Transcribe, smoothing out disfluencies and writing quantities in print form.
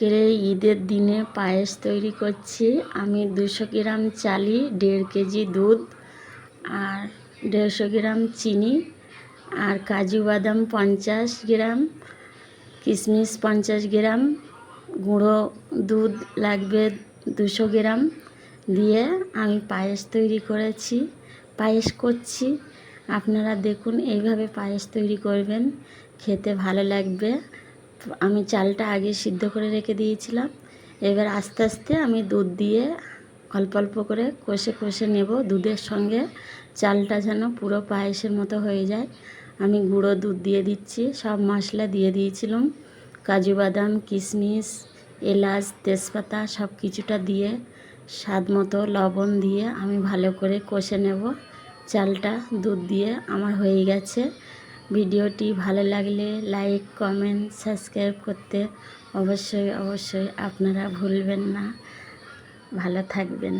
আজকের এই ঈদের দিনে পায়েস তৈরি করছি। আমি 200 গ্রাম চালি, 1.5 কেজি দুধ আর 150 গ্রাম চিনি আর কাজু বাদাম 50 গ্রাম, কিশমিশ 50 গ্রাম, গুঁড়ো দুধ লাগবে 200 গ্রাম দিয়ে আমি পায়েস তৈরি করছি। আপনারা দেখুন, এইভাবে পায়েস তৈরি করবেন, খেতে ভালো লাগবে। আমি চালটা আগে সিদ্ধ করে রেখে দিয়েছিলাম। এবার আস্তে আস্তে আমি দুধ দিয়ে অল্প অল্প করে কষে নেব। দুধের সঙ্গে চালটা যেন পুরো পায়েসের মতো হয়ে যায়। আমি গুঁড়ো দুধ দিয়ে দিচ্ছি, সব মশলা দিয়ে দিয়েছিলাম, কাজু বাদাম, কিশমিশ, এলাচ, তেজপাতা সব কিছুটা দিয়ে স্বাদ মতো লবণ দিয়ে আমি ভালো করে কষে নেব। চালটা দুধ দিয়ে আমার হয়ে গেছে। ভিডিওটি ভালো লাগলে লাইক, কমেন্ট, সাবস্ক্রাইব করতে অবশ্যই আপনারা ভুলবেন না। ভালো থাকবেন।